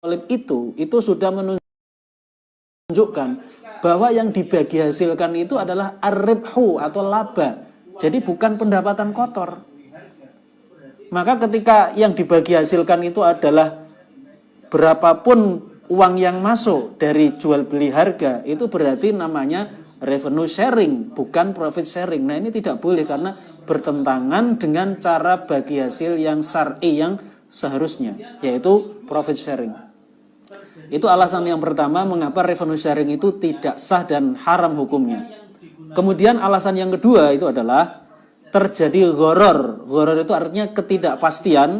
itu sudah menunjukkan bahwa yang dibagi hasilkan itu adalah ar-ribhu atau laba. Jadi bukan pendapatan kotor. Maka ketika yang dibagi hasilkan itu adalah berapapun uang yang masuk dari jual beli harga, itu berarti namanya revenue sharing, bukan profit sharing. Nah, ini tidak boleh karena bertentangan dengan cara bagi hasil yang syar'i yang seharusnya, yaitu profit sharing. Itu alasan yang pertama mengapa revenue sharing itu tidak sah dan haram hukumnya. Kemudian alasan yang kedua itu adalah terjadi gharar. Gharar itu artinya ketidakpastian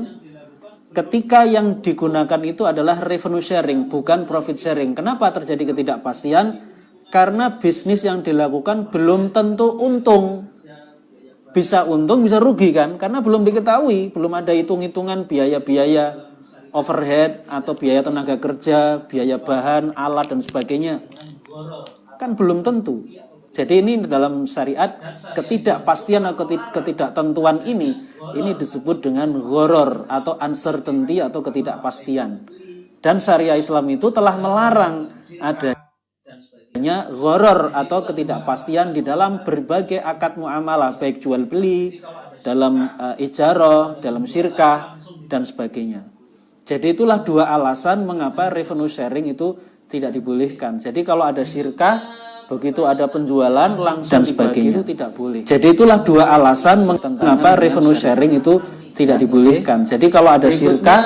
ketika yang digunakan itu adalah revenue sharing, bukan profit sharing. Kenapa terjadi ketidakpastian? Karena bisnis yang dilakukan belum tentu untung. Bisa untung, bisa rugi kan? Karena belum diketahui, belum ada hitung-hitungan biaya-biaya overhead atau biaya tenaga kerja, biaya bahan, alat dan sebagainya. Kan belum tentu. Jadi ini dalam syariat ketidakpastian atau ketidaktentuan ini disebut dengan gharar atau uncertainty atau ketidakpastian. Dan syariat Islam itu telah melarang adanya gharar atau ketidakpastian di dalam berbagai akad muamalah, baik jual beli, dalam ijarah, dalam syirkah dan sebagainya. Jadi itulah dua alasan mengapa revenue sharing itu tidak dibolehkan. Jadi kalau ada syirkah, begitu ada penjualan langsung dan sebagainya itu tidak boleh. Jadi itulah dua alasan mengapa revenue sharing itu tidak dibolehkan. Jadi kalau ada syirkah,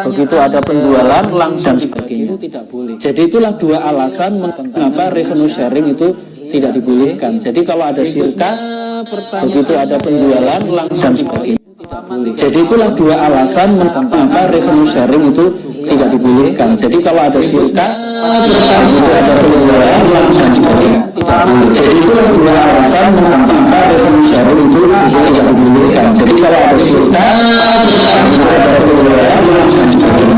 begitu ada penjualan langsung dan sebagainya itu tidak boleh. Jadi itulah dua alasan mengapa revenue sharing itu tidak dibolehkan. Jadi kalau ada syirkah, begitu ada penjualan langsung dan sebagainya. Jadi itulah dua alasan mengapa revenue sharing itu tidak dibolehkan. Jadi kalau ada syirkah, begitu ada penjualan langsung sebagainya. Jadi itulah dua alasan mengapa revenue sharing itu tidak dibolehkan. Jadi kalau ada syirkah, begitu ada penjualan langsung sebagainya.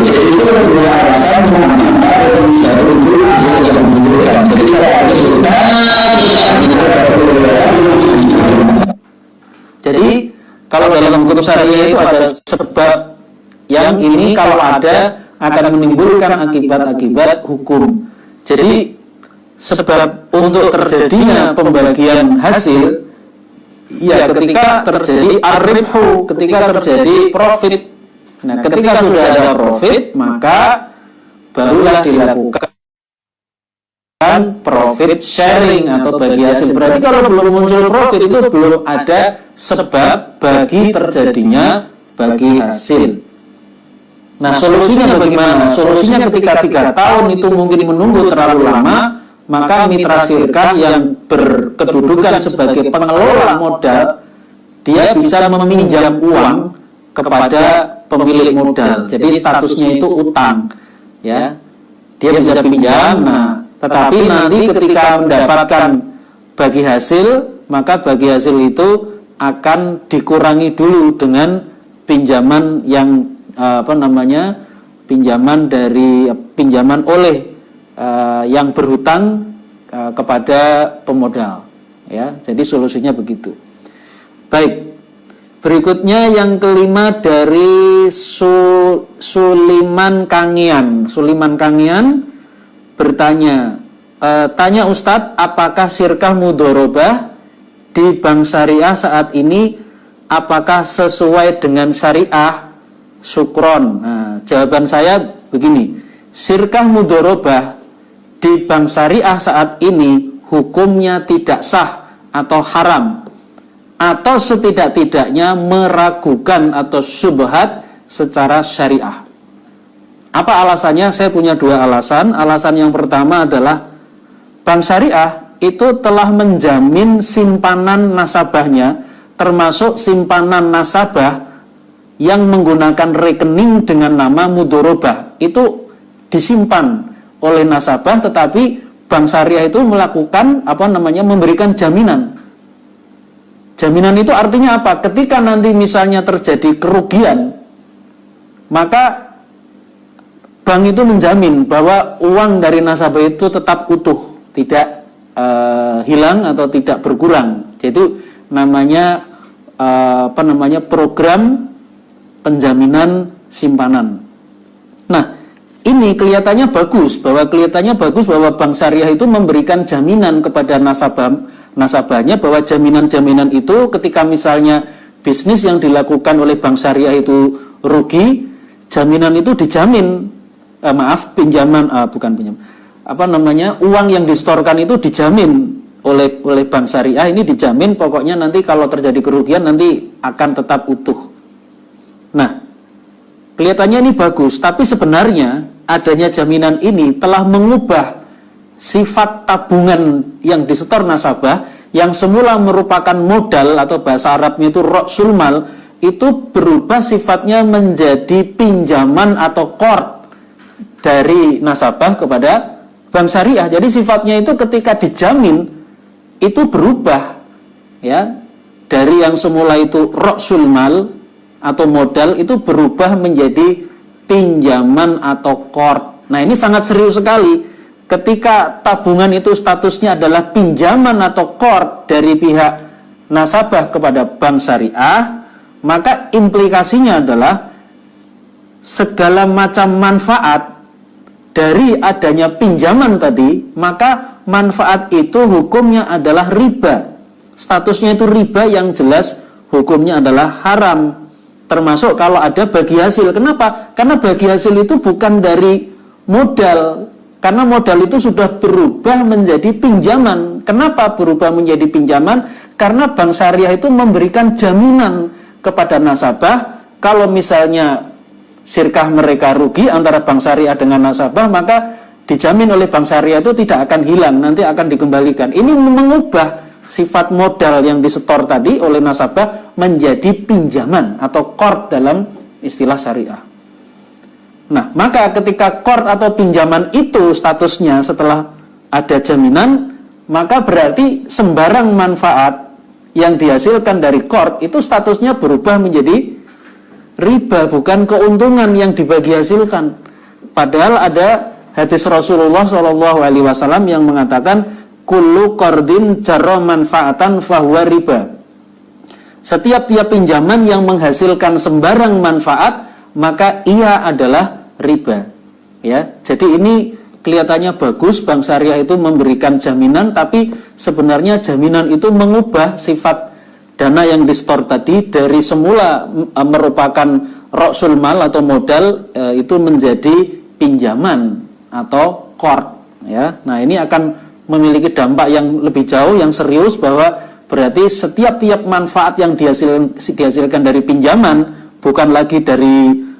Jadi itulah dua alasan mengapa revenue sharing itu tidak dibolehkan. Jadi kalau ada syirkah, begitu ada penjualan langsung sebagainya. Jadi kalau dalam hukum syariah itu ada sebab yang ini kalau ada akan menimbulkan akibat-akibat hukum. Jadi sebab untuk terjadinya pembagian hasil ya ketika terjadi ar-ribhu, ketika terjadi profit. Nah, ketika sudah ada profit, maka barulah dilakukan profit sharing atau bagi hasil. Berarti kalau belum muncul profit itu belum ada sebab bagi terjadinya bagi hasil. Nah, solusinya bagaimana? Solusinya ketika 3 tahun itu mungkin menunggu terlalu lama, maka mitra syirkah yang berkedudukan sebagai pengelola modal, dia bisa meminjam uang kepada pemilik modal. Jadi statusnya itu utang, ya. Dia bisa pinjam. Nah, tetapi nanti ketika mendapatkan bagi hasil, maka bagi hasil itu akan dikurangi dulu dengan pinjaman yang pinjaman oleh yang berhutang kepada pemodal, ya. Jadi solusinya begitu. Baik. Berikutnya yang kelima dari Suliman Kangian. Suliman Kangian bertanya, tanya Ustadz, apakah syirkah mudharabah di bank syariah saat ini apakah sesuai dengan syariah? Syukron. Nah, jawaban saya begini, syirkah mudharabah di bank syariah saat ini hukumnya tidak sah atau haram, atau setidak-tidaknya meragukan atau syubhat secara syariah. Apa alasannya? Saya punya 2 alasan. Alasan yang pertama adalah bank syariah itu telah menjamin simpanan nasabahnya, termasuk simpanan nasabah yang menggunakan rekening dengan nama mudharabah. Itu disimpan oleh nasabah, tetapi bank syariah itu melakukan memberikan jaminan. Jaminan itu artinya apa? Ketika nanti misalnya terjadi kerugian, maka bank itu menjamin bahwa uang dari nasabah itu tetap utuh, tidak hilang atau tidak berkurang. Jadi namanya program penjaminan simpanan. Nah, ini kelihatannya bagus bahwa bank syariah itu memberikan jaminan kepada nasabahnya bahwa jaminan-jaminan itu ketika misalnya bisnis yang dilakukan oleh bank syariah itu rugi, jaminan itu dijamin, uang yang disetorkan itu dijamin oleh bank syariah, ini dijamin pokoknya nanti kalau terjadi kerugian nanti akan tetap utuh. Nah, kelihatannya ini bagus, tapi sebenarnya adanya jaminan ini telah mengubah sifat tabungan yang disetor nasabah yang semula merupakan modal atau bahasa Arabnya itu ra'sul mal, itu berubah sifatnya menjadi pinjaman atau qard dari nasabah kepada bank syariah. Jadi sifatnya itu ketika dijamin itu berubah, ya, dari yang semula itu ra'sul mal atau modal itu berubah menjadi pinjaman atau qard. Nah, ini sangat serius sekali. Ketika tabungan itu statusnya adalah pinjaman atau qard dari pihak nasabah kepada bank syariah, maka implikasinya adalah segala macam manfaat dari adanya pinjaman tadi, maka manfaat itu hukumnya adalah riba. Statusnya itu riba yang jelas hukumnya adalah haram. Termasuk kalau ada bagi hasil. Kenapa? Karena bagi hasil itu bukan dari modal. Karena modal itu sudah berubah menjadi pinjaman. Kenapa berubah menjadi pinjaman? Karena bank syariah itu memberikan jaminan kepada nasabah. Kalau misalnya syirkah mereka rugi antara bank syariah dengan nasabah, maka dijamin oleh bank syariah itu tidak akan hilang, nanti akan dikembalikan. Ini mengubah sifat modal yang disetor tadi oleh nasabah menjadi pinjaman atau qard dalam istilah syariah. Nah, maka ketika qard atau pinjaman itu statusnya setelah ada jaminan, maka berarti sembarang manfaat yang dihasilkan dari qard itu statusnya berubah menjadi riba, bukan keuntungan yang dibagi hasilkan. Padahal ada hadis Rasulullah SAW yang mengatakan kullu qardin jarra manfaatan fahuwa riba. Setiap-tiap pinjaman yang menghasilkan sembarang manfaat, maka ia adalah riba. Ya, jadi ini kelihatannya bagus bank syariah itu memberikan jaminan, tapi sebenarnya jaminan itu mengubah sifat dana yang disetor tadi dari semula merupakan ra'sul mal atau modal itu menjadi pinjaman atau qard. Ya, nah ini akan memiliki dampak yang lebih jauh, yang serius, bahwa berarti setiap-tiap manfaat yang dihasilkan dari pinjaman bukan lagi dari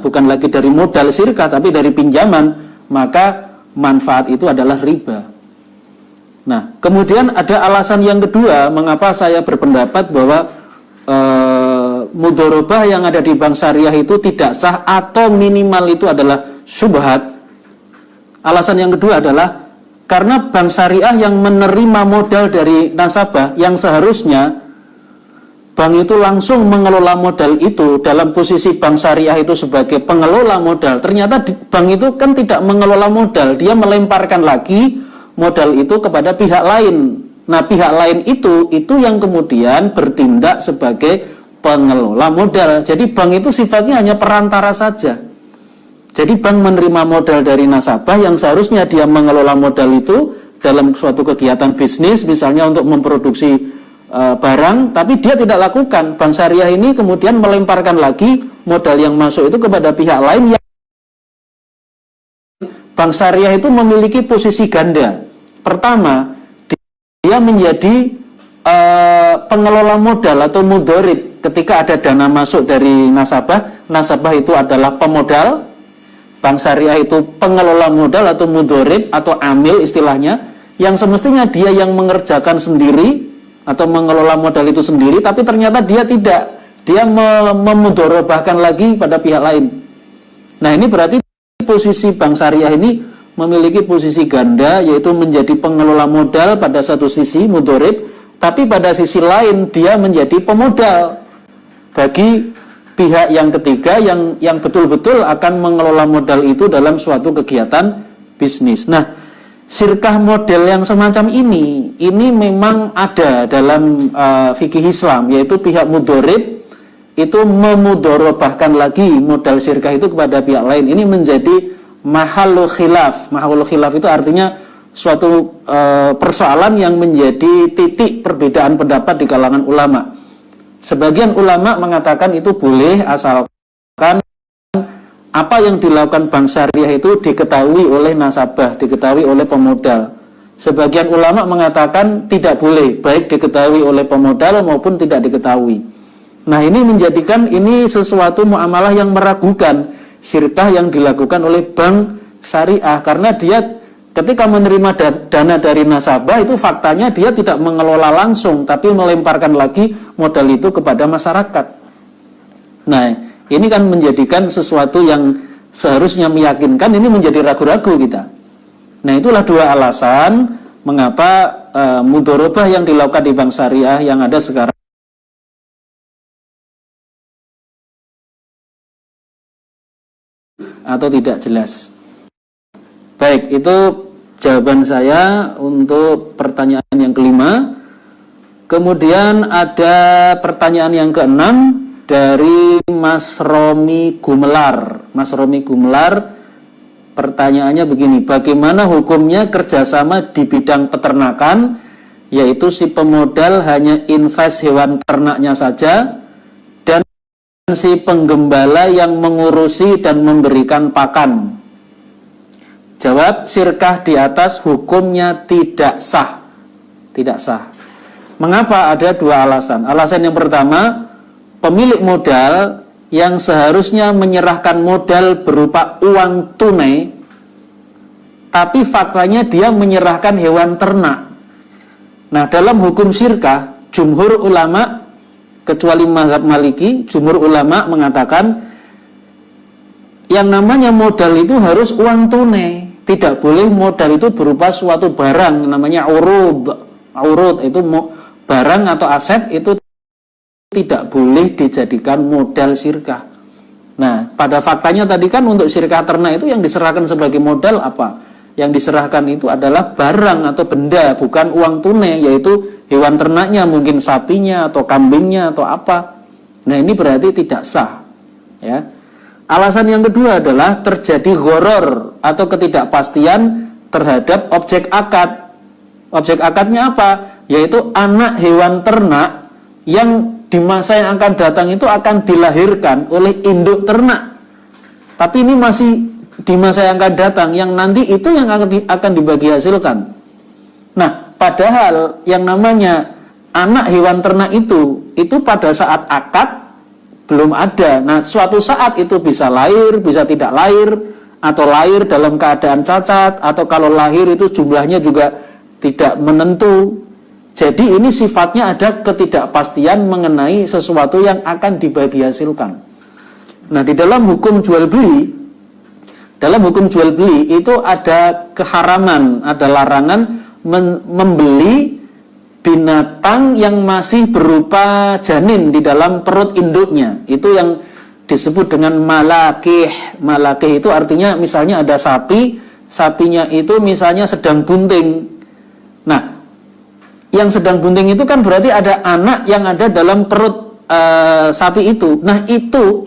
bukan lagi dari modal syirkah, tapi dari pinjaman, maka manfaat itu adalah riba. Nah, kemudian ada alasan yang kedua mengapa saya berpendapat bahwa mudharabah yang ada di bank syariah itu tidak sah atau minimal itu adalah syubhat. Alasan yang kedua adalah karena bank syariah yang menerima modal dari nasabah, yang seharusnya bank itu langsung mengelola modal itu dalam posisi bank syariah itu sebagai pengelola modal. Ternyata bank itu kan tidak mengelola modal, dia melemparkan lagi modal itu kepada pihak lain. Nah, pihak lain itu yang kemudian bertindak sebagai pengelola modal. Jadi bank itu sifatnya hanya perantara saja. Jadi bank menerima modal dari nasabah yang seharusnya dia mengelola modal itu dalam suatu kegiatan bisnis, misalnya untuk memproduksi barang, tapi dia tidak lakukan. Bank syariah ini kemudian melemparkan lagi modal yang masuk itu kepada pihak lain. Yang bank syariah itu memiliki posisi ganda. Pertama, dia menjadi pengelola modal atau mudharib. Ketika ada dana masuk dari nasabah, nasabah itu adalah pemodal, bank syariah itu pengelola modal atau mudharib atau amil istilahnya, yang semestinya dia yang mengerjakan sendiri atau mengelola modal itu sendiri, tapi ternyata dia tidak, dia memudharabahkan lagi pada pihak lain. Nah, ini berarti posisi bank syariah ini memiliki posisi ganda, yaitu menjadi pengelola modal pada satu sisi mudharib, tapi pada sisi lain dia menjadi pemodal bagi pihak yang ketiga yang betul-betul akan mengelola modal itu dalam suatu kegiatan bisnis. Nah, syirkah model yang semacam ini memang ada dalam fikih Islam, yaitu pihak mudharib itu memudorobahkan lagi modal syirkah itu kepada pihak lain. Ini menjadi mahalul khilaf. Mahalul khilaf itu artinya suatu persoalan yang menjadi titik perbedaan pendapat di kalangan ulama. Sebagian ulama mengatakan itu boleh asalkan apa yang dilakukan bank syariah itu diketahui oleh nasabah, diketahui oleh pemodal. Sebagian ulama mengatakan tidak boleh, baik diketahui oleh pemodal maupun tidak diketahui. Nah, ini menjadikan ini sesuatu muamalah yang meragukan syirkah yang dilakukan oleh bank syariah, karena dia ketika menerima dana dari nasabah itu faktanya dia tidak mengelola langsung, tapi melemparkan lagi modal itu kepada masyarakat. Nah, ini kan menjadikan sesuatu yang seharusnya meyakinkan, ini menjadi ragu-ragu kita. Nah, itulah dua alasan mengapa mudorobah yang dilakukan di bank syariah yang ada sekarang atau tidak jelas. Baik, itu jawaban saya untuk pertanyaan yang kelima. Kemudian ada pertanyaan yang keenam dari Mas Romi Gumelar. Mas Romi Gumelar, pertanyaannya begini, bagaimana hukumnya kerjasama di bidang peternakan, yaitu si pemodal hanya invest hewan ternaknya saja, dan si penggembala yang mengurusi dan memberikan pakan. Jawab, syirkah di atas hukumnya tidak sah. Tidak sah. Mengapa? Ada dua alasan. Alasan yang pertama, pemilik modal yang seharusnya menyerahkan modal berupa uang tunai, tapi faktanya dia menyerahkan hewan ternak. Nah, dalam hukum syirkah, jumhur ulama, kecuali mazhab Maliki, jumhur ulama mengatakan yang namanya modal itu harus uang tunai. Tidak boleh modal itu berupa suatu barang, namanya urud. Urud itu barang atau aset, itu tidak boleh dijadikan modal syirkah. Nah, pada faktanya tadi kan untuk syirkah ternak itu yang diserahkan sebagai modal apa? Yang diserahkan itu adalah barang atau benda, bukan uang tunai, yaitu hewan ternaknya, mungkin sapinya atau kambingnya atau apa. Nah, ini berarti tidak sah, ya. Alasan yang kedua adalah terjadi gharar atau ketidakpastian terhadap objek akad. Objek akadnya apa? Yaitu anak hewan ternak yang di masa yang akan datang itu akan dilahirkan oleh induk ternak. Tapi ini masih di masa yang akan datang, yang nanti itu yang akan dibagi hasilkan. Nah, padahal yang namanya anak hewan ternak itu pada saat akad belum ada. Nah, suatu saat itu bisa lahir, bisa tidak lahir, atau lahir dalam keadaan cacat, atau kalau lahir itu jumlahnya juga tidak menentu. Jadi ini sifatnya ada ketidakpastian mengenai sesuatu yang akan dibagi hasilkan. Nah, di dalam hukum jual beli, itu ada keharaman, ada larangan membeli binatang yang masih berupa janin di dalam perut induknya. Itu yang disebut dengan malakih. Malakih itu artinya misalnya ada sapi, sapinya itu misalnya sedang bunting. Nah, yang sedang bunting itu kan berarti ada anak yang ada dalam perut sapi itu. Nah, itu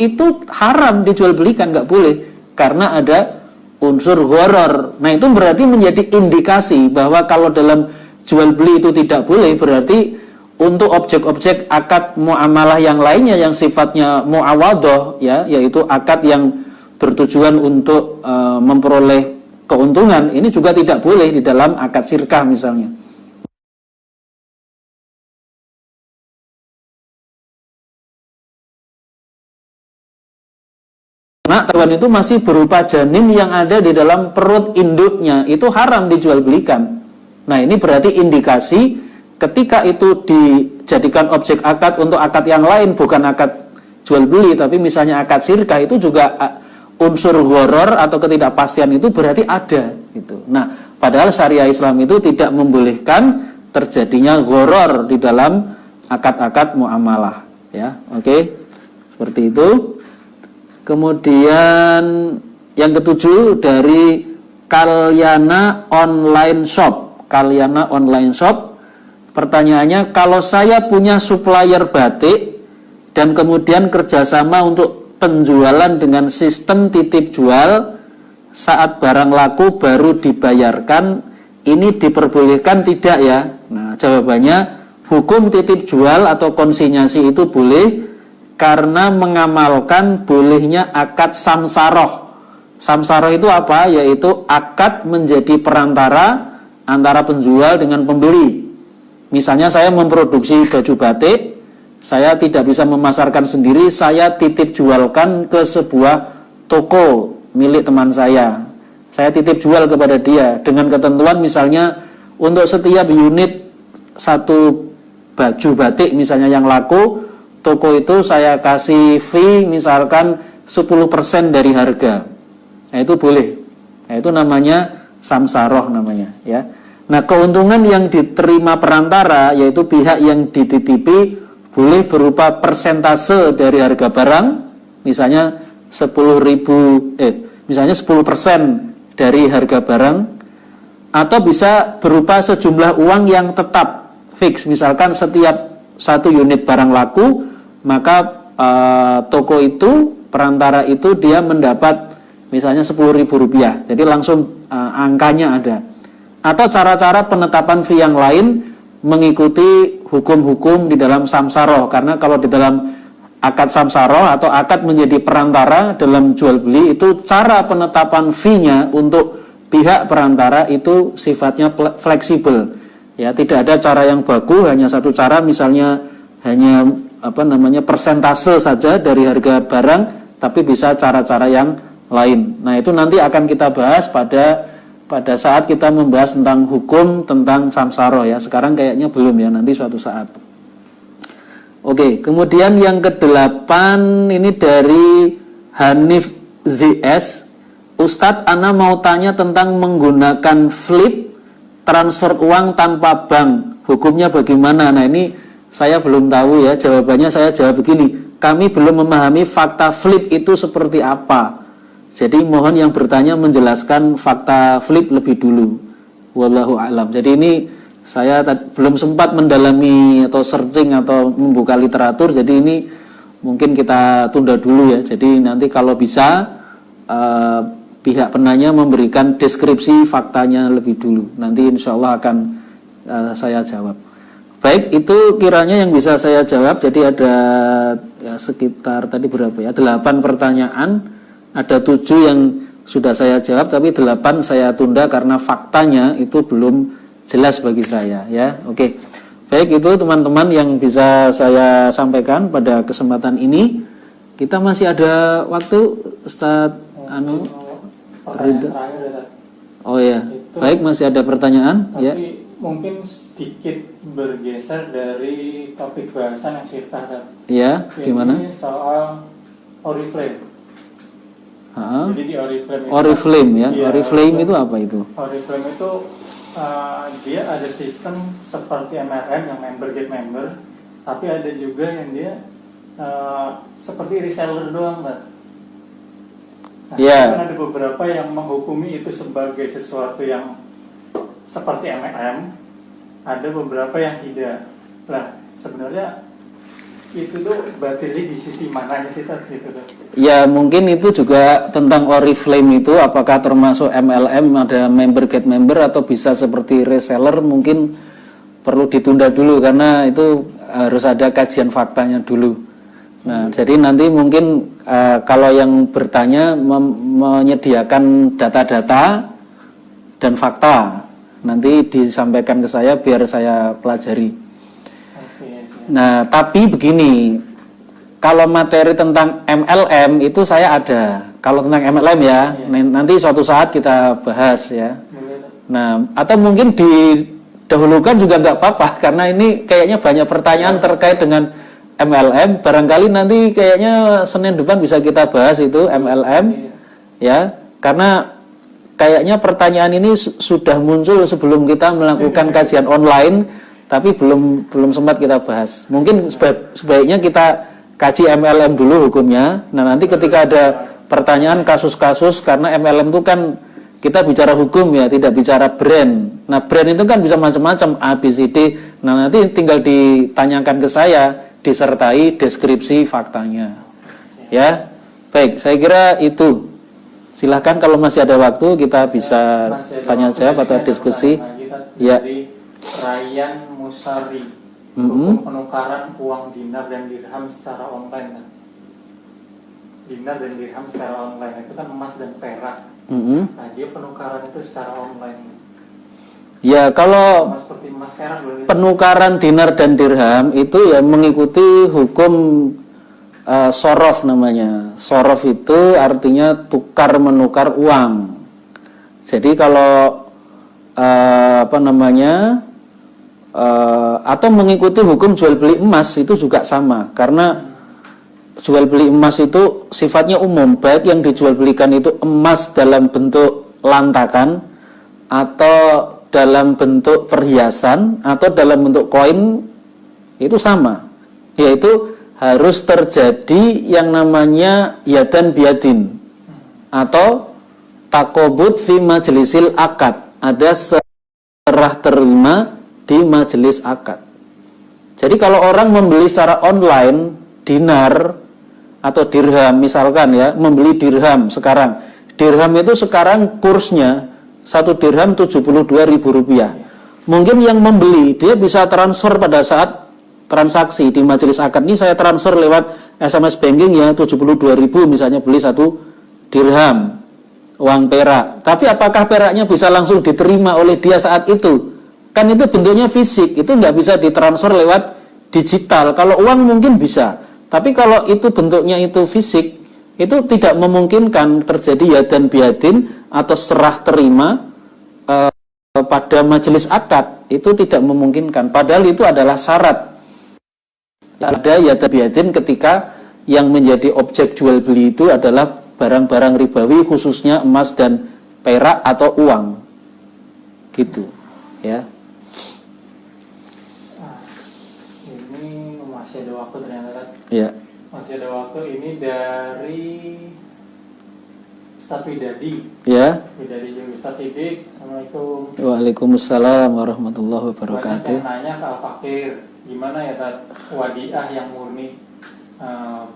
haram dijual belikan, nggak boleh, karena ada unsur gharar. Nah, itu berarti menjadi indikasi bahwa kalau dalam jual beli itu tidak boleh, berarti untuk objek-objek akad muamalah yang lainnya yang sifatnya muawadhah, ya, yaitu akad yang bertujuan untuk memperoleh keuntungan, ini juga tidak boleh di dalam akad syirkah misalnya. Nah, hewan itu masih berupa janin yang ada di dalam perut induknya, itu haram dijual belikan. Nah, ini berarti indikasi ketika itu dijadikan objek akad untuk akad yang lain, bukan akad jual beli, tapi misalnya akad syirkah, itu juga unsur gharar atau ketidakpastian itu berarti ada gitu. Nah, padahal syariah Islam itu tidak membolehkan terjadinya gharar di dalam akad-akad muamalah, ya. Oke. Seperti itu. Kemudian yang ketujuh dari Kalyana Online Shop. Kalyana Online Shop, pertanyaannya, kalau saya punya supplier batik dan kemudian kerjasama untuk penjualan dengan sistem titip jual, saat barang laku baru dibayarkan, ini diperbolehkan tidak ya? Nah, jawabannya hukum titip jual atau konsinyasi itu boleh karena mengamalkan bolehnya akad samsaroh. Samsaroh itu apa? Yaitu akad menjadi perantara antara penjual dengan pembeli. Misalnya saya memproduksi baju batik, saya tidak bisa memasarkan sendiri, saya titip jualkan ke sebuah toko milik teman saya. Saya titip jual kepada dia dengan ketentuan misalnya untuk setiap unit satu baju batik misalnya yang laku, toko itu saya kasih fee misalkan 10% dari harga. Nah, itu boleh. Nah, itu namanya samsaroh namanya ya. Nah, keuntungan yang diterima perantara yaitu pihak yang dititipi boleh berupa persentase dari harga barang, misalnya 10% dari harga barang, atau bisa berupa sejumlah uang yang tetap fix, misalkan setiap satu unit barang laku, maka toko itu, perantara itu dia mendapat misalnya Rp10.000, jadi langsung angkanya ada. Atau cara-cara penetapan fee yang lain mengikuti hukum-hukum di dalam samsaroh, karena kalau di dalam akad samsaroh atau akad menjadi perantara dalam jual beli itu cara penetapan fee-nya untuk pihak perantara itu sifatnya fleksibel. Ya, tidak ada cara yang baku, hanya satu cara, misalnya hanya persentase saja dari harga barang, tapi bisa cara-cara yang lain. Nah, itu nanti akan kita bahas pada saat kita membahas tentang hukum tentang samsaroh ya. Sekarang kayaknya belum ya, nanti suatu saat. Oke, kemudian yang ke-8 ini dari Hanif ZS. Ustadz, Ana mau tanya tentang menggunakan flip transfer uang tanpa bank, hukumnya bagaimana? Nah, ini saya belum tahu ya, jawabannya saya jawab begini, kami belum memahami fakta flip itu seperti apa. Jadi mohon yang bertanya menjelaskan fakta flip lebih dulu. Wallahu a'lam. Jadi ini saya belum sempat mendalami atau searching atau membuka literatur, jadi ini mungkin kita tunda dulu ya. Jadi nanti kalau bisa pihak penanya memberikan deskripsi faktanya lebih dulu. Nanti insya Allah akan saya jawab. Baik, itu kiranya yang bisa saya jawab. Jadi ada ya, sekitar tadi berapa ya? 8 pertanyaan. Ada 7 yang sudah saya jawab, tapi 8 saya tunda karena faktanya itu belum jelas bagi saya ya. Oke. Baik, itu teman-teman yang bisa saya sampaikan pada kesempatan ini. Kita masih ada waktu, Ustadz Ridho. Oh ya. Baik, masih ada pertanyaan ya. Mungkin sedikit bergeser dari topik bahasan yang kita ya, gimana? Ini soal Oriflame. Jadi di Oriflame itu, Oriflame ya, ya, Oriflame itu apa itu? Oriflame itu dia ada sistem seperti MLM yang member get member, tapi ada juga yang dia seperti reseller doang, Mbak. Nah, yeah. Kan ada beberapa yang menghukumi itu sebagai sesuatu yang seperti MLM, ada beberapa yang tidak. Lah, sebenarnya itu tuh batilnya di sisi mananya sih tadi gitu tuh? Ya mungkin itu juga tentang Oriflame itu apakah termasuk MLM, ada member get member atau bisa seperti reseller, mungkin perlu ditunda dulu karena itu harus ada kajian faktanya dulu. Nah jadi nanti mungkin kalau yang bertanya menyediakan data-data dan fakta nanti disampaikan ke saya biar saya pelajari. Nah, tapi begini, kalau materi tentang MLM itu saya ada. Kalau tentang MLM ya, nanti suatu saat kita bahas ya. Nah, atau mungkin didahulukan juga nggak apa-apa, karena ini kayaknya banyak pertanyaan terkait dengan MLM. Barangkali nanti kayaknya Senin depan bisa kita bahas itu MLM, ya. Karena kayaknya pertanyaan ini sudah muncul sebelum kita melakukan kajian online. Tapi belum sempat kita bahas. Mungkin sebaiknya kita kaji MLM dulu hukumnya. Nah nanti ketika ada pertanyaan kasus-kasus, karena MLM itu kan kita bicara hukum ya, tidak bicara brand. Nah brand itu kan bisa macam-macam A, B, C, D. Nah nanti tinggal ditanyakan ke saya disertai deskripsi faktanya. Ya, baik. Saya kira itu. Silahkan kalau masih ada waktu kita bisa tanya jawab atau diskusi. Ya. Rayyan Musari, hukum penukaran uang dinar dan dirham secara online. Dinar dan dirham secara online itu kan emas dan perak. Nah, dia penukaran itu secara online. Ya, kalau seperti emas perak, penukaran dinar dan dirham itu ya mengikuti hukum sorof namanya. Sorof itu artinya tukar menukar uang. Jadi kalau atau mengikuti hukum jual beli emas itu juga sama, karena jual beli emas itu sifatnya umum, baik yang dijual belikan itu emas dalam bentuk lantakan atau dalam bentuk perhiasan atau dalam bentuk koin, itu sama, yaitu harus terjadi yang namanya yadan biadin atau takobut fi majlisil akad, ada serah terima di majelis akad. Jadi kalau orang membeli secara online dinar atau dirham misalkan ya, membeli dirham sekarang. Dirham itu sekarang kursnya 1 dirham Rp72.000. Mungkin yang membeli dia bisa transfer pada saat transaksi di majelis akad ini, saya transfer lewat SMS banking ya 72.000 misalnya, beli 1 dirham uang perak. Tapi apakah peraknya bisa langsung diterima oleh dia saat itu? Kan itu bentuknya fisik, itu nggak bisa ditransfer lewat digital. Kalau uang mungkin bisa, tapi kalau itu bentuknya itu fisik, itu tidak memungkinkan terjadi yadan biadin atau serah terima pada majelis akad. Itu tidak memungkinkan, padahal itu adalah syarat. Ada yadan biadin ketika yang menjadi objek jual beli itu adalah barang-barang ribawi, khususnya emas dan perak atau uang, gitu ya. Masih ada waktu ternyata. Ya. Masih ada waktu. Ini dari Ustadz Widadi. Ya. Widadi Ustadz Sidik. Assalamualaikum. Waalaikumsalam warahmatullahi wabarakatuh. Banyak yang nanya ke Al-Fakir, gimana ya Tat wadiah yang murni,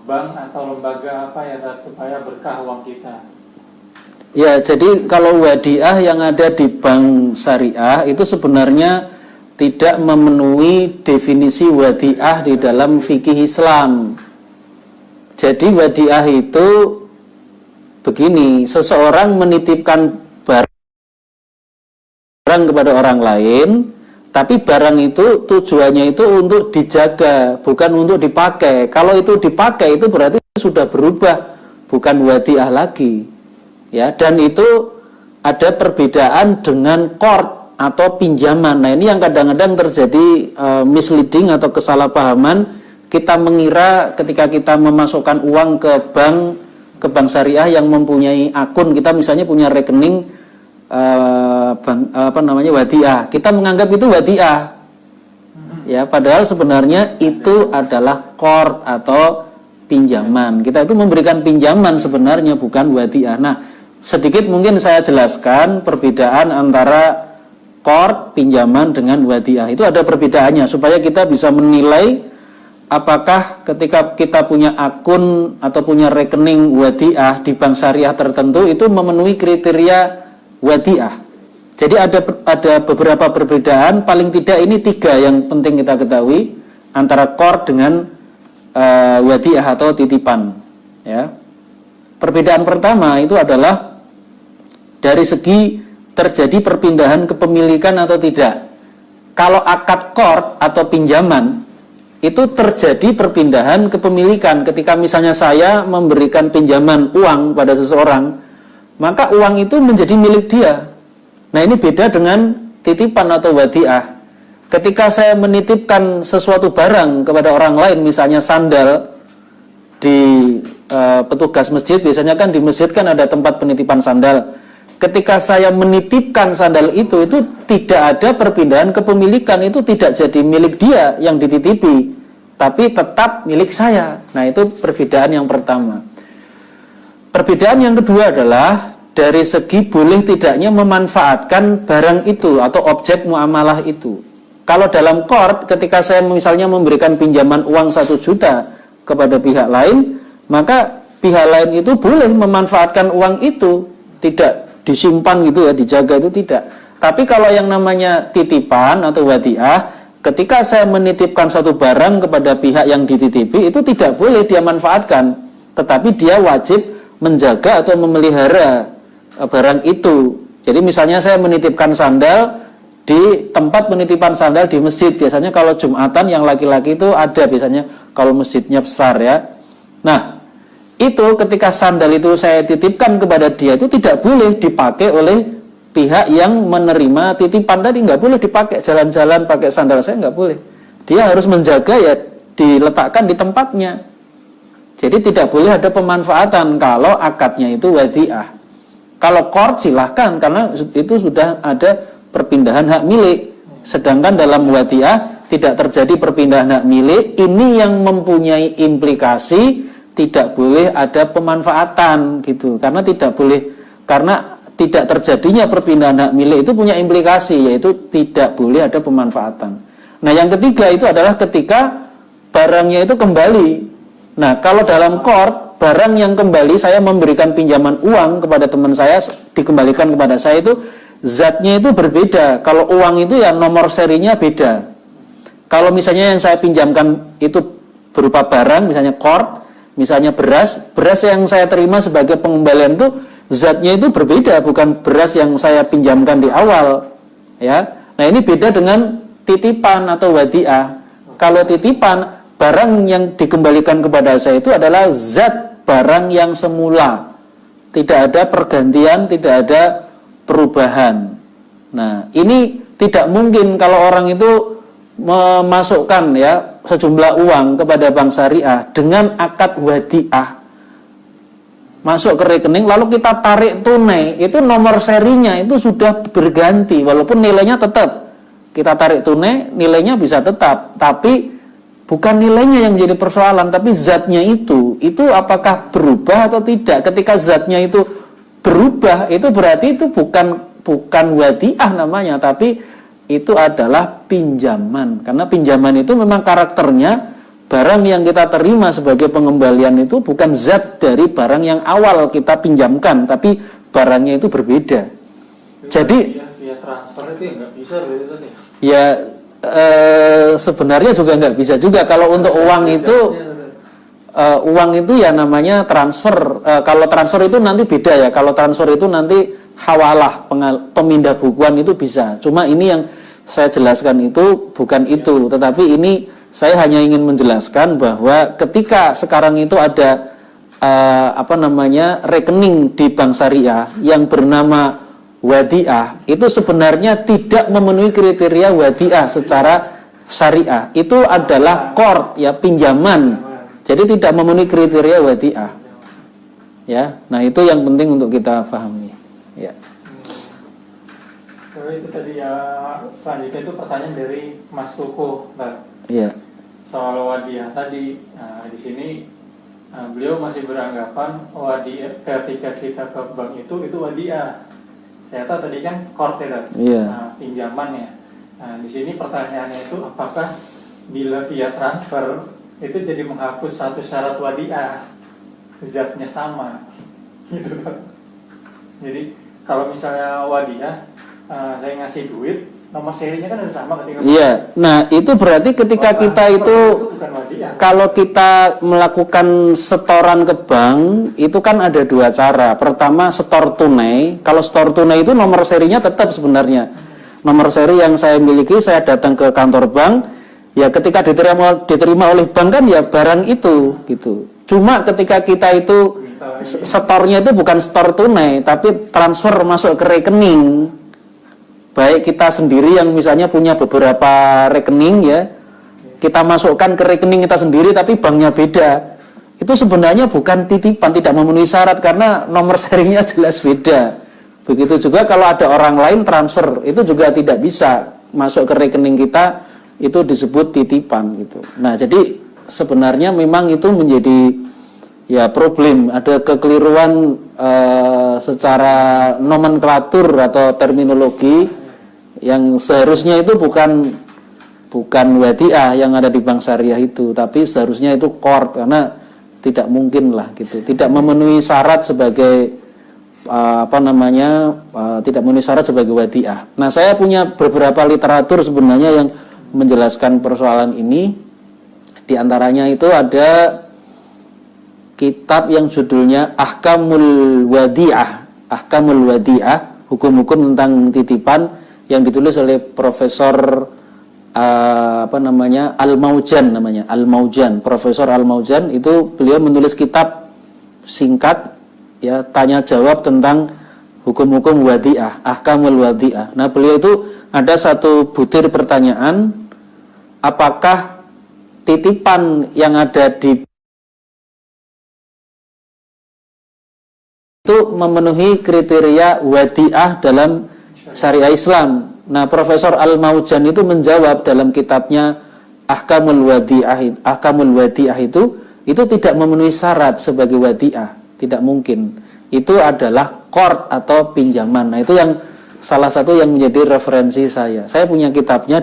bank atau lembaga apa ya Tat supaya berkah uang kita? Ya, jadi kalau wadiah yang ada di bank syariah itu sebenarnya tidak memenuhi definisi wadiah di dalam fikih Islam. Jadi wadiah itu begini, seseorang menitipkan barang kepada orang lain, tapi barang itu tujuannya itu untuk dijaga, bukan untuk dipakai. Kalau itu dipakai itu berarti sudah berubah, bukan wadiah lagi. Ya, dan itu ada perbedaan dengan qard atau pinjaman. Nah, ini yang kadang-kadang terjadi misleading atau kesalahpahaman. Kita mengira ketika kita memasukkan uang ke bank syariah yang mempunyai akun, kita misalnya punya rekening wadiah, kita menganggap itu wadiah. Ya, padahal sebenarnya itu adalah qard atau pinjaman. Kita itu memberikan pinjaman sebenarnya, bukan wadiah. Nah, sedikit mungkin saya jelaskan perbedaan antara qard, pinjaman dengan wadiah. Itu ada perbedaannya supaya kita bisa menilai apakah ketika kita punya akun atau punya rekening wadiah di bank syariah tertentu itu memenuhi kriteria wadiah. Jadi ada beberapa perbedaan, paling tidak ini 3 yang penting kita ketahui antara qard dengan wadiah atau titipan, ya. Perbedaan pertama itu adalah dari segi terjadi perpindahan kepemilikan atau tidak. Kalau akad qard atau pinjaman itu terjadi perpindahan kepemilikan. Ketika misalnya saya memberikan pinjaman uang pada seseorang, maka uang itu menjadi milik dia. Nah, ini beda dengan titipan atau wadiah. Ketika saya menitipkan sesuatu barang kepada orang lain, misalnya sandal di petugas masjid, biasanya kan di masjid kan ada tempat penitipan sandal. Ketika saya menitipkan sandal itu tidak ada perpindahan kepemilikan, itu tidak jadi milik dia yang dititipi, tapi tetap milik saya. Nah, itu perbedaan yang pertama. Perbedaan yang kedua adalah dari segi boleh tidaknya memanfaatkan barang itu atau objek muamalah itu. Kalau dalam qard, ketika saya misalnya memberikan pinjaman uang 1 juta kepada pihak lain, maka pihak lain itu boleh memanfaatkan uang itu, tidak disimpan gitu ya, dijaga itu tidak. Tapi kalau yang namanya titipan atau wadiah, ketika saya menitipkan suatu barang kepada pihak yang dititipi, itu tidak boleh dia manfaatkan, tetapi dia wajib menjaga atau memelihara barang itu. Jadi misalnya saya menitipkan sandal di tempat penitipan sandal di masjid, biasanya kalau Jumatan yang laki-laki itu ada biasanya kalau masjidnya besar ya. Nah, itu ketika sandal itu saya titipkan kepada dia, itu tidak boleh dipakai oleh pihak yang menerima titipan tadi, nggak boleh dipakai jalan-jalan pakai sandal saya, nggak boleh. Dia harus menjaga ya, diletakkan di tempatnya. Jadi tidak boleh ada pemanfaatan kalau akadnya itu wadiah. Kalau qard silahkan, karena itu sudah ada perpindahan hak milik. Sedangkan dalam wadiah tidak terjadi perpindahan hak milik. Ini yang mempunyai implikasi tidak boleh ada pemanfaatan gitu. Karena tidak terjadinya perpindahan hak milik itu punya implikasi, yaitu tidak boleh ada pemanfaatan. Nah, yang ketiga itu adalah ketika barangnya itu kembali. Nah, kalau dalam qard, barang yang kembali, saya memberikan pinjaman uang kepada teman saya, dikembalikan kepada saya, itu zatnya itu berbeda. Kalau uang itu ya nomor serinya beda. Kalau misalnya yang saya pinjamkan itu berupa barang, misalnya qard, misalnya beras yang saya terima sebagai pengembalian itu zatnya itu berbeda, bukan beras yang saya pinjamkan di awal, ya. Nah, ini beda dengan titipan atau wadiah. Kalau titipan, barang yang dikembalikan kepada saya itu adalah zat barang yang semula, tidak ada pergantian, tidak ada perubahan. Nah, ini tidak mungkin kalau orang itu memasukkan ya sejumlah uang kepada bank syariah dengan akad wadiah, masuk ke rekening lalu kita tarik tunai, itu nomor serinya itu sudah berganti walaupun nilainya tetap. Kita tarik tunai, nilainya bisa tetap, tapi bukan nilainya yang jadi persoalan, tapi zatnya itu apakah berubah atau tidak. Ketika zatnya itu berubah, itu berarti itu bukan wadiah namanya, tapi itu adalah pinjaman. Karena pinjaman itu memang karakternya barang yang kita terima sebagai pengembalian itu bukan zat dari barang yang awal kita pinjamkan, tapi barangnya itu berbeda. Jadi via transfer itu nggak bisa begitu nih. Ya sebenarnya juga nggak bisa juga. Kalau untuk uang itu uang itu ya namanya transfer. Kalau transfer itu nanti beda ya. Kalau transfer itu nanti hawalah, pemindah bukuan itu bisa. Cuma ini yang saya jelaskan itu bukan itu. Tetapi ini saya hanya ingin menjelaskan bahwa ketika sekarang itu ada rekening di bank syariah yang bernama wadiah, itu sebenarnya tidak memenuhi kriteria wadiah secara syariah. Itu adalah qard ya, pinjaman. Jadi tidak memenuhi kriteria wadiah. Ya, nah itu yang penting untuk kita pahami. Ya. Itu tadi ya, selanjutnya itu pertanyaan dari Mas Koko. Iya. Soal wadiah tadi. Nah, di sini beliau masih beranggapan wadiah ketika kita ke bank itu wadiah. Saya tahu tadi kan qard ya, iya. Pinjamannya. Nah, di sini pertanyaannya itu apakah bila via transfer itu jadi menghapus satu syarat wadiah, zatnya sama, gitu kan? Jadi kalau misalnya wadiah, saya ngasih duit, nomor serinya kan harus sama ketika. Iya. Nah itu berarti ketika kita itu kalau kita melakukan setoran ke bank itu kan ada dua cara. Pertama setor tunai. Kalau setor tunai itu nomor serinya tetap sebenarnya. Nomor seri yang saya miliki, saya datang ke kantor bank. Ya ketika diterima oleh bank kan ya barang itu gitu. Cuma ketika kita itu setornya itu bukan setor tunai, tapi transfer masuk ke rekening. Baik kita sendiri yang misalnya punya beberapa rekening ya, kita masukkan ke rekening kita sendiri tapi banknya beda. Itu sebenarnya bukan titipan, tidak memenuhi syarat karena nomor serinya jelas beda. Begitu juga kalau ada orang lain transfer, itu juga tidak bisa masuk ke rekening kita, itu disebut titipan gitu. Nah, jadi sebenarnya memang itu menjadi ya problem, ada kekeliruan secara nomenklatur atau terminologi yang seharusnya itu bukan bukan wadiah yang ada di bank syariah itu, tapi seharusnya itu qard, karena tidak mungkin lah gitu, tidak memenuhi syarat sebagai tidak memenuhi syarat sebagai wadiah. Nah, saya punya beberapa literatur sebenarnya yang menjelaskan persoalan ini. Di antaranya itu ada kitab yang judulnya Ahkamul Wadi'ah, hukum-hukum tentang titipan, yang ditulis oleh Profesor Al-Maujan, Profesor Al-Maujan. Itu beliau menulis kitab singkat ya, tanya jawab tentang hukum-hukum wadi'ah, Ahkamul Wadi'ah. Nah, beliau itu ada satu butir pertanyaan, apakah titipan yang ada di itu memenuhi kriteria wadi'ah dalam syariah Islam. Nah, Profesor Al-Maujan itu menjawab dalam kitabnya Ahkamul Wadi'ah itu tidak memenuhi syarat sebagai wadi'ah, tidak mungkin. Itu adalah qard atau pinjaman. Nah, itu yang salah satu yang menjadi referensi saya. Saya punya kitabnya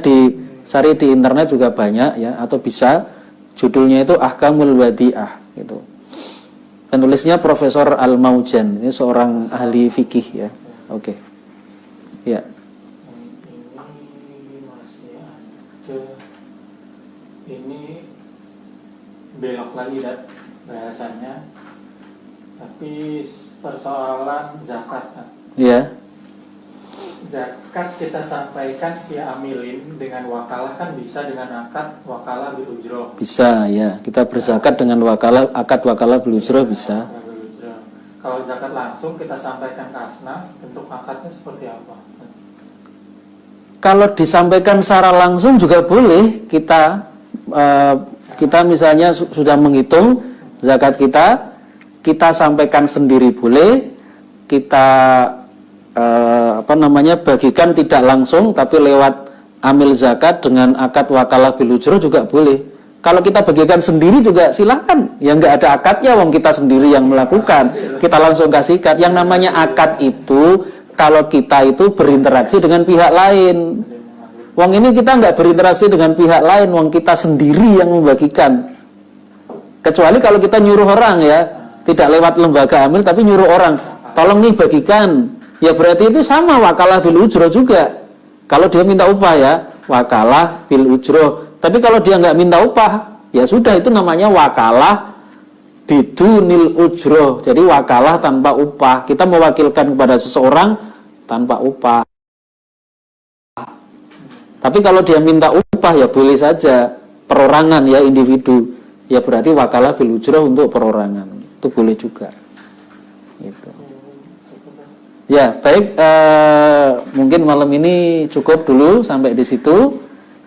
cari di internet juga banyak ya, atau bisa, judulnya itu Ahkamul Wadi'ah gitu. Penulisnya Profesor Al-Maujan, ini seorang ahli fikih ya. Oke. Ya. Ini belok lagi bahasanya, tapi persoalan zakat. Iya. Zakat kita sampaikan via amilin dengan wakalah, kan bisa dengan akad wakalah bil ujroh. Bisa ya, kita berzakat dengan akad wakalah bil ujroh bisa. Kalau zakat langsung kita sampaikan ke asnaf, bentuk akadnya seperti apa? Kalau disampaikan secara langsung juga boleh. Kita misalnya sudah menghitung zakat kita sampaikan sendiri boleh, kita bagikan tidak langsung tapi lewat amil zakat dengan akad wakalah bil ujroh juga boleh. Kalau kita bagikan sendiri juga silahkan, ya nggak ada akadnya, wong kita sendiri yang melakukan, kita langsung kasihkan. Yang namanya akad itu kalau kita itu berinteraksi dengan pihak lain. Wong ini kita nggak berinteraksi dengan pihak lain, wong kita sendiri yang membagikan. Kecuali kalau kita nyuruh orang ya, tidak lewat lembaga amil tapi nyuruh orang, tolong nih bagikan. Ya berarti itu sama wakalah bil ujroh juga. Kalau dia minta upah ya, wakalah bil ujroh. Tapi kalau dia nggak minta upah, ya sudah, itu namanya wakalah bidunil ujroh. Jadi wakalah tanpa upah. Kita mewakilkan kepada seseorang tanpa upah. Tapi kalau dia minta upah ya boleh saja, perorangan ya, individu. Ya berarti wakalah bil ujroh untuk perorangan. Itu boleh juga. Gitu. Ya, baik, mungkin malam ini cukup dulu sampai di situ.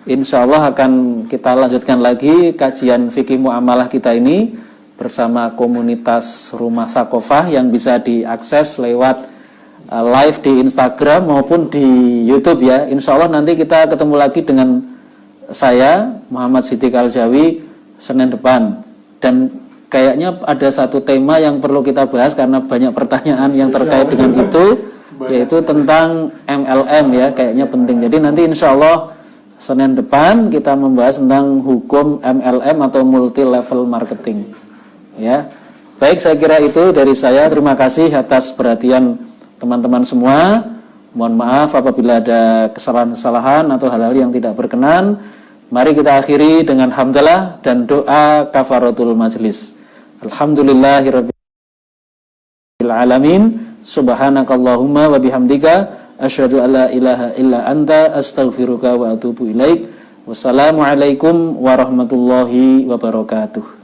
Insya Allah akan kita lanjutkan lagi kajian fikih muamalah kita ini bersama komunitas Rumah Sakofah yang bisa diakses lewat live di Instagram maupun di YouTube ya. Insya Allah nanti kita ketemu lagi dengan saya, Muhammad Siddiq Al-Jawi, Senin depan. Dan kayaknya ada satu tema yang perlu kita bahas karena banyak pertanyaan yang terkait dengan itu, yaitu tentang MLM ya, kayaknya penting. Jadi nanti insya Allah Senin depan kita membahas tentang hukum MLM atau multi level marketing ya. Baik, saya kira itu dari saya. Terima kasih atas perhatian teman-teman semua. Mohon maaf apabila ada kesalahan-kesalahan atau hal-hal yang tidak berkenan. Mari kita akhiri dengan hamdalah dan doa kafaratul majlis. Alhamdulillahirabbil alamin. Subhanakallahumma wa bihamdika asyhadu an la ilaha illa anta astaghfiruka wa atubu ilaik. Wassalamualaikum warahmatullahi wabarakatuh.